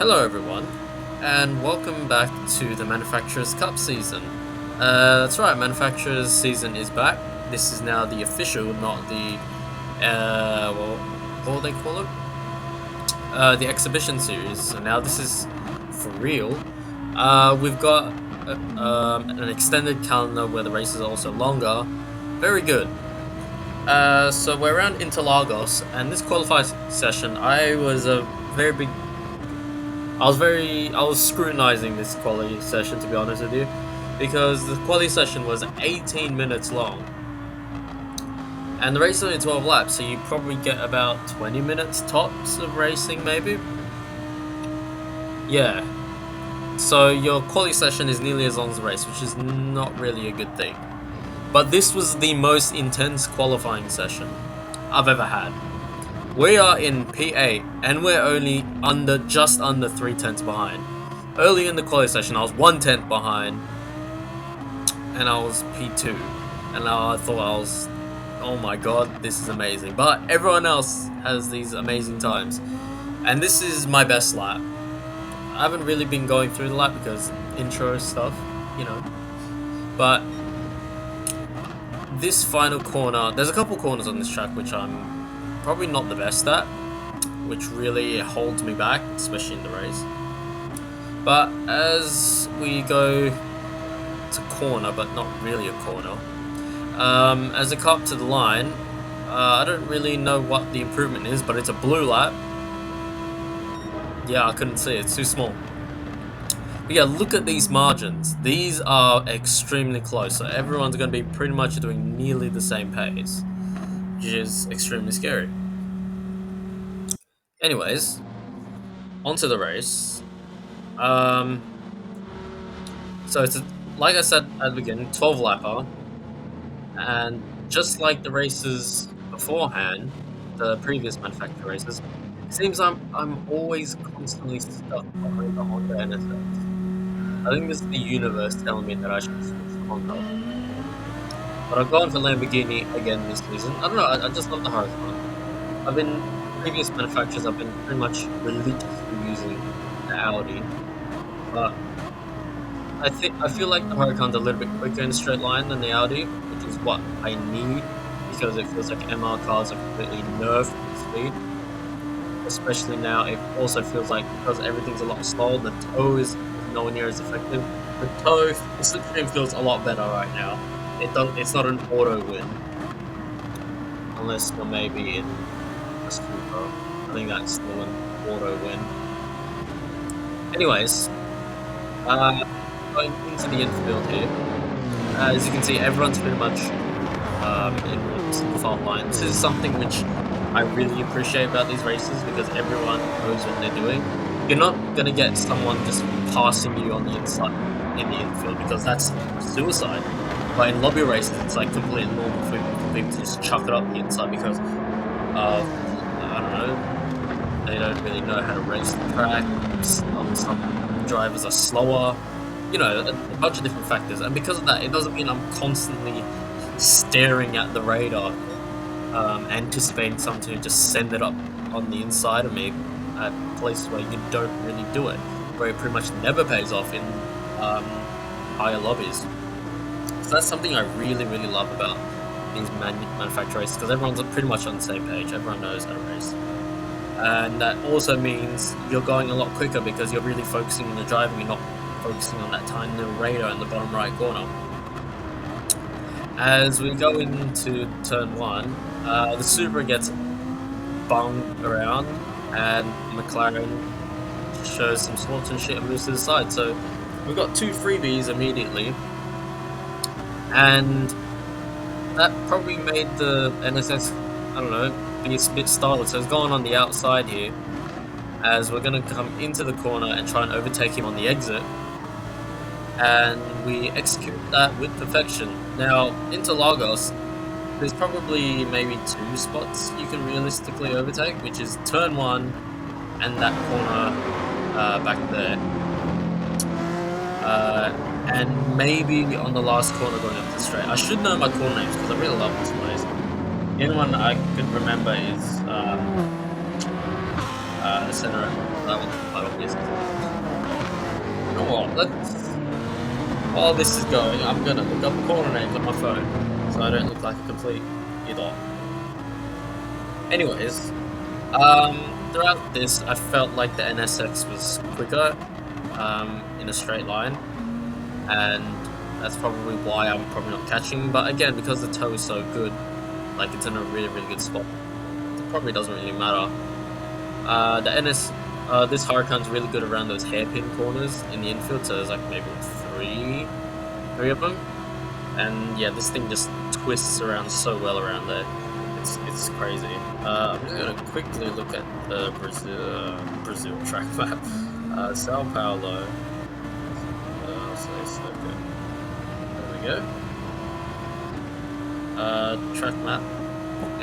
Hello, everyone, and welcome back to the Manufacturers Cup season. That's right, Manufacturers season is back. This is now the official, not the what do they call it? The exhibition series. So now this is for real. We've got an extended calendar where the races are also longer. Very good. So we're around Interlagos, and this qualifying session, I was scrutinizing this quality session, to be honest with you, because the quality session was 18 minutes long, and the race is only 12 laps, so you probably get about 20 minutes tops of racing, maybe. Yeah. So your quality session is nearly as long as the race, which is not really a good thing. But this was the most intense qualifying session I've ever had. We are in P8 and we're only just under 3 tenths behind. Early in the quality session, I was 1 tenth behind, and I was P2, and I thought oh my god, this is amazing. But everyone else has these amazing times, and this is my best lap. I haven't really been going through the lap because intro stuff, you know. But this final corner, there's a couple corners on this track which I'm probably not the best at, which really holds me back, especially in the race. But as we go to corner, but not really a corner, as I come up to the line, I don't really know what the improvement is, but it's a blue lap. Yeah, I couldn't see it, it's too small. But yeah, look at these margins. These are extremely close, so everyone's going to be pretty much doing nearly the same pace, which is extremely scary. Anyways, onto the race. So it's like I said at the beginning, 12 lapper, and just like the races beforehand, the previous manufacturer races, it seems I'm always constantly stuck behind the Honda NSX. I think this is the universe telling me that I should switch to Honda. But I've gone for Lamborghini again this season. I don't know, I just love the Huracan. Previous manufacturers, I've been pretty much religiously using the Audi. But I feel like the Huracan's a little bit quicker in a straight line than the Audi, which is what I need, because it feels like MR cars are completely nerfed with speed. Especially now, it also feels like because everything's a lot slower, the toe is nowhere near as effective. The slipstream feels a lot better right now. It's not an auto win, unless you're maybe in a Supra. I think that's still an auto win. Anyways, going into the infield here, as you can see, everyone's pretty much in single file line. This is something which I really appreciate about these races, because everyone knows what they're doing. You're not gonna get someone just passing you on the inside in the infield, because that's suicide. But in lobby races, it's like completely normal for people to just chuck it up the inside because I don't know, they don't really know how to race the track. Some drivers are slower, you know, a bunch of different factors. And because of that, it doesn't mean I'm constantly staring at the radar, anticipating someone to just send it up on the inside of me at places where you don't really do it, where it pretty much never pays off in higher lobbies. So that's something I really, really love about these manufacturer races, because everyone's pretty much on the same page. Everyone knows how to race. And that also means you're going a lot quicker because you're really focusing on the driving. You're not focusing on that tiny little radar in the bottom right corner. As we go into turn 1, the Supra gets bunged around, and McLaren shows some sports and shit and moves to the side. So we've got 2 freebies immediately, and that probably made the NSX, I don't know, be a bit startled. So it's going on the outside here, as we're going to come into the corner and try and overtake him on the exit, and we execute that with perfection. Now, Interlagos, there's probably maybe 2 spots you can realistically overtake, which is turn 1 and that corner back there. And maybe on the last corner going up the straight. I should know my corner names because I really love this place. The only one I could remember is the center. That one's quite obvious. You know what? While this is going, I'm gonna look up corner names on my phone so I don't look like a complete idiot. Anyways, throughout this, I felt like the NSX was quicker in a straight line, and that's probably why I'm probably not catching. But again, because the toe is so good, like it's in a really, really good spot, it probably doesn't really matter. This Huracan's really good around those hairpin corners in the infield, so there's like maybe three of them. And yeah, this thing just twists around so well around there. It's crazy. I'm just gonna quickly look at the Brazil track map. Sao Paulo. There we go. Track map.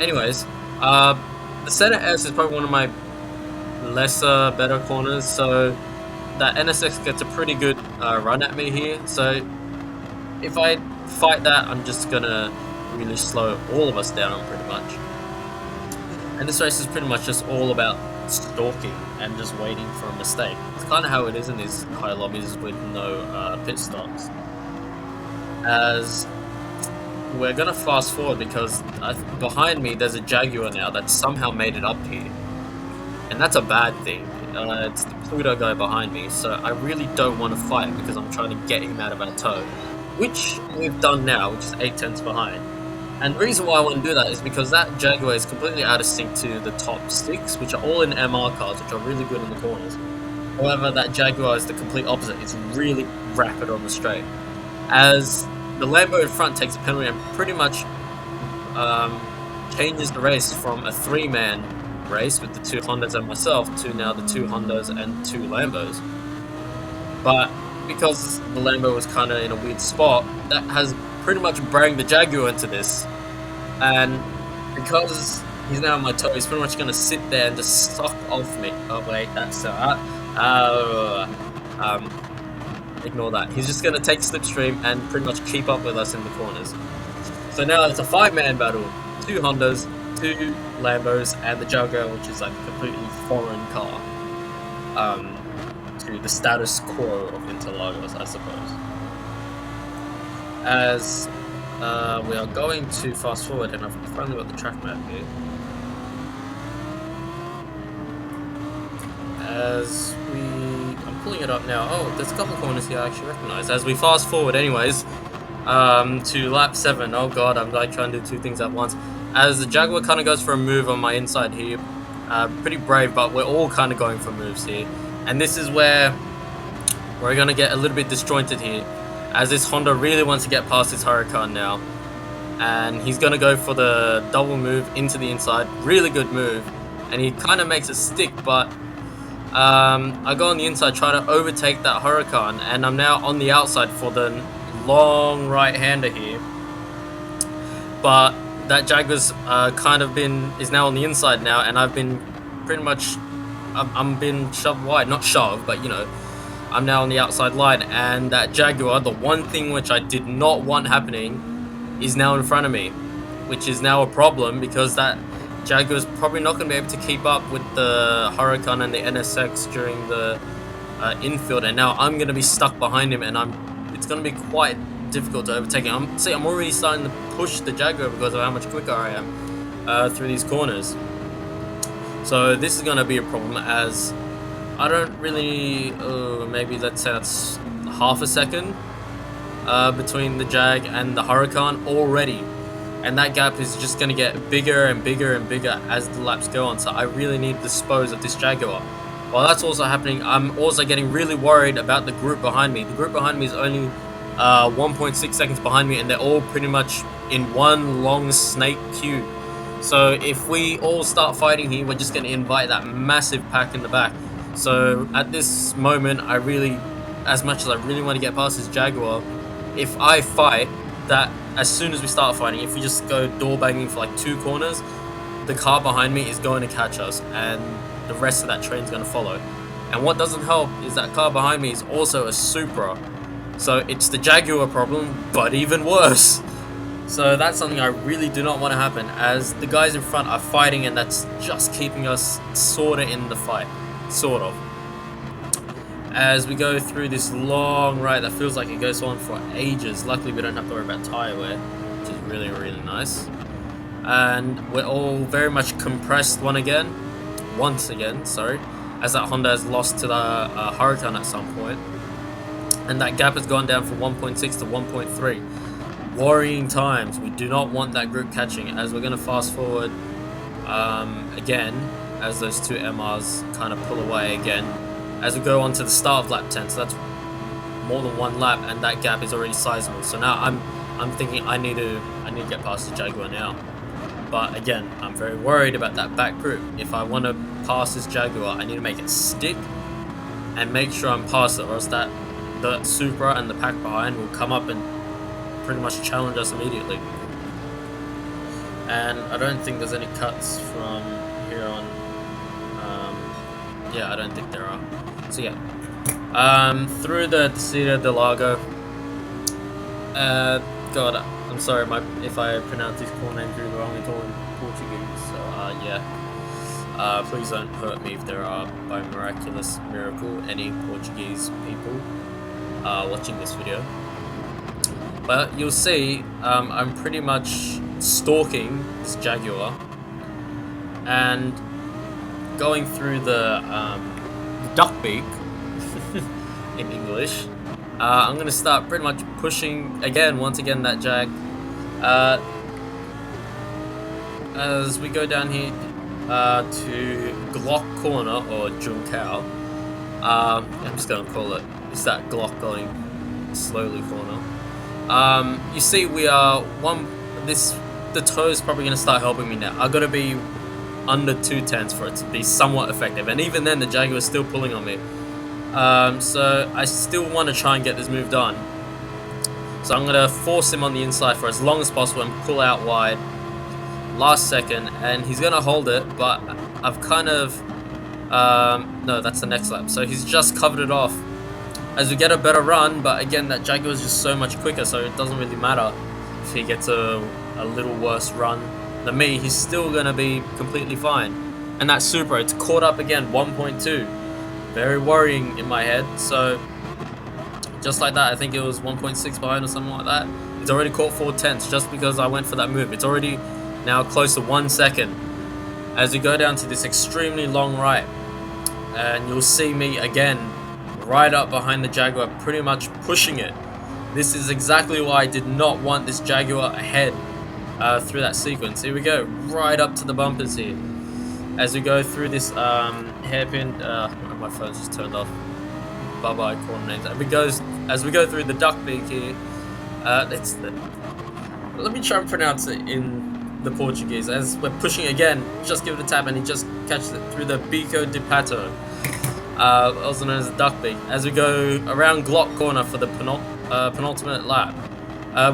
Anyways, the center S is probably one of my better corners, so that NSX gets a pretty good run at me here. So if I fight that, I'm just gonna really slow all of us down pretty much. And this race is pretty much just all about stalking and just waiting for a mistake. It's kind of how it is in these high lobbies with no pit stops. As we're gonna fast forward because behind me there's a Jaguar now that somehow made it up here, and that's a bad thing. It's the Pluto guy behind me, so I really don't want to fight because I'm trying to get him out of our toe, which we've done now, which is 8/10 behind. And the reason why I want to do that is because that Jaguar is completely out of sync to the top 6, which are all in MR cars, which are really good in the corners. However, that Jaguar is the complete opposite. It's really rapid on the straight. As the Lambo in front takes a penalty and pretty much changes the race from a 3-man race with the 2 Hondas and myself to now the 2 Hondas and 2 Lambos. But because the Lambo was kind of in a weird spot, that has pretty much bring the Jaguar into this, and because he's now on my toe, he's pretty much going to sit there and just suck off me. Oh wait, that's ignore that. He's just going to take slipstream and pretty much keep up with us in the corners. So now it's a 5-man battle: 2 Hondas, 2 Lambos, and the Jaguar, which is like a completely foreign car to the status quo of Interlagos, I suppose. As we are going to fast forward, and I've finally got the track map here. I'm pulling it up now. Oh, there's a couple of corners here I actually recognize. As we fast forward, anyways, to lap 7. Oh god, I'm like trying to do 2 things at once. As the Jaguar kind of goes for a move on my inside here, pretty brave, but we're all kind of going for moves here, and this is where we're gonna get a little bit disjointed here. As this Honda really wants to get past this Huracan now, and he's going to go for the double move into the inside. Really good move, and he kind of makes it stick, but I go on the inside, try to overtake that Huracan, and I'm now on the outside for the long right-hander here. But that Jaguar's is now on the inside now, and I've been pretty much, I'm been shoved wide, not shoved, but you know, I'm now on the outside line, and that Jaguar, the one thing which I did not want happening, is now in front of me, which is now a problem because that Jaguar is probably not going to be able to keep up with the Huracan and the NSX during the infield, and now I'm going to be stuck behind him, and it's going to be quite difficult to overtake him. I'm already starting to push the Jaguar because of how much quicker I am through these corners. So this is going to be a problem, as I don't really, maybe let's say that's half a second between the Jag and the Huracan already. And that gap is just going to get bigger and bigger and bigger as the laps go on. So I really need to dispose of this Jaguar. While that's also happening, I'm also getting really worried about the group behind me. The group behind me is only 1.6 seconds behind me, and they're all pretty much in one long snake queue. So if we all start fighting here, we're just going to invite that massive pack in the back. So at this moment, as much as I really want to get past this Jaguar, if I fight, that as soon as we start fighting, if we just go door banging for like 2 corners, the car behind me is going to catch us, and the rest of that train is going to follow. And what doesn't help is that car behind me is also a Supra. So it's the Jaguar problem, but even worse. So that's something I really do not want to happen, as the guys in front are fighting, and that's just keeping us sorta in the fight. sort of. As we go through this long ride that feels like it goes on for ages. Luckily, we don't have to worry about tire wear, which is really, really nice. And we're all very much compressed once again, sorry, as that Honda has lost to the Huracan at some point. And that gap has gone down from 1.6 to 1.3. Worrying times. We do not want that group catching, as we're going to fast forward again, as those two MRs kind of pull away again. As we go on to the start of lap 10, so that's more than one lap, and that gap is already sizable. So now I'm thinking I need to get past the Jaguar now. But again, I'm very worried about that back group. If I want to pass this Jaguar, I need to make it stick and make sure I'm past it, or else the Supra and the pack behind will come up and pretty much challenge us immediately. And I don't think there's any cuts from here on. Yeah, I don't think there are. So yeah, through the Desierto del Lago. God, I'm sorry if I pronounce these cool names really wrong. It's all in Portuguese. So yeah, please don't hurt me if there are, by miraculous miracle, any Portuguese people watching this video. But you'll see, I'm pretty much stalking this Jaguar and going through the duck beak in English. I'm going to start pretty much pushing once again that Jag. As we go down here to Glock Corner, or Juncao. I'm just going to call it, it's that Glock going slowly corner. You see we are the toe is probably going to start helping me now. I've got to be under 2/10 for it to be somewhat effective, and even then the Jaguar is still pulling on me. So I still want to try and get this move done. So I'm going to force him on the inside for as long as possible and pull out wide last second, and he's going to hold it, but I've kind of no, that's the next lap, so he's just covered it off as we get a better run. But again, that Jaguar is just so much quicker, so it doesn't really matter if he gets a little worse run than me. He's still going to be completely fine. And that Supra, it's caught up again, 1.2. Very worrying in my head. So just like that, I think it was 1.6 behind or something like that. It's already caught 4/10 just because I went for that move. It's already now close to 1 second as we go down to this extremely long right, and you'll see me again right up behind the Jaguar, pretty much pushing it. This is exactly why I did not want this Jaguar ahead through that sequence. Here we go, right up to the bumpers here as we go through this hairpin. My phone's just turned off. Bye-bye corner names. As we go through the duck beak here, let me try and pronounce it in the Portuguese. As we're pushing again, just give it a tap and he just catches it through the Bico de Pato, also known as the duck beak. As we go around Glock Corner for the penultimate lap,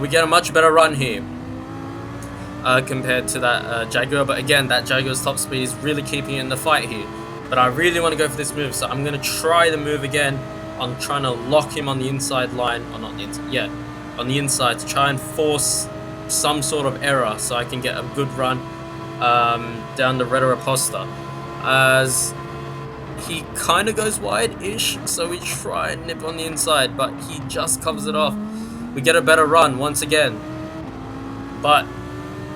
we get a much better run here compared to that Jaguar. But again, that Jaguar's top speed is really keeping it in the fight here. But I really want to go for this move, so I'm going to try the move again. I'm trying to lock him on the inside line, or not the inside, yeah, on the inside, to try and force some sort of error so I can get a good run down the Reta Reposta. As he kind of goes wide-ish, so we try and nip on the inside, but he just covers it off. We get a better run once again. But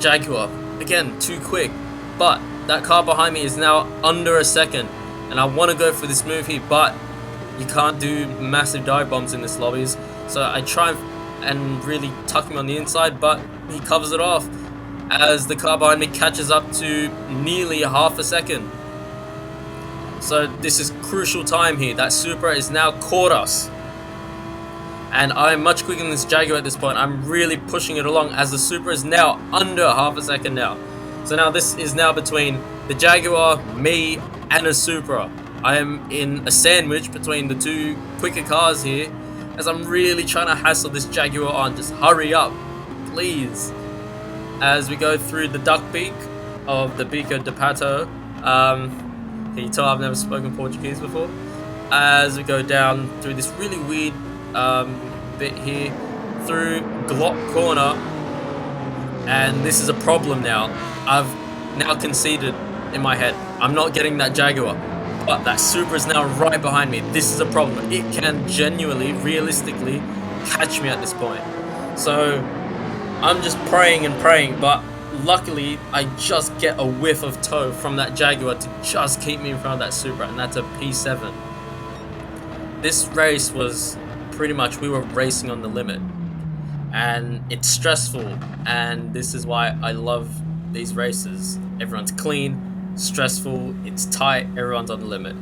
Jaguar, again, too quick. But that car behind me is now under a second, and I want to go for this move here, but you can't do massive dive bombs in this lobbies. So I try and really tuck him on the inside, but he covers it off as the car behind me catches up to nearly half a second. So this is crucial time here. That Supra is now caught us, and I'm much quicker than this Jaguar at this point. I'm really pushing it along as the Supra is now under half a second now. So now this is now between the Jaguar, me, and a Supra. I am in a sandwich between the two quicker cars here, as I'm really trying to hassle this Jaguar on. Just hurry up, please. As we go through the duck beak of the Bico de Pato. Can you tell I've never spoken Portuguese before? As we go down through this really weird bit here, through Glock Corner. And this is a problem now. I've now conceded in my head. I'm not getting that Jaguar. But that Supra is now right behind me. This is a problem. It can genuinely, realistically catch me at this point. So I'm just praying and praying, but luckily I just get a whiff of tow from that Jaguar to just keep me in front of that Supra, and that's a P7. This race was pretty much, we were racing on the limit, and it's stressful, and this is why I love these races. Everyone's clean, stressful, it's tight, everyone's on the limit.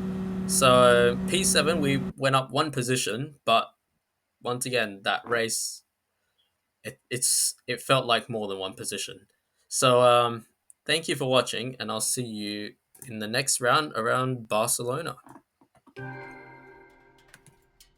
So P7, we went up one position, but once again, that race, it felt like more than one position. So thank you for watching, and I'll see you in the next round around Barcelona.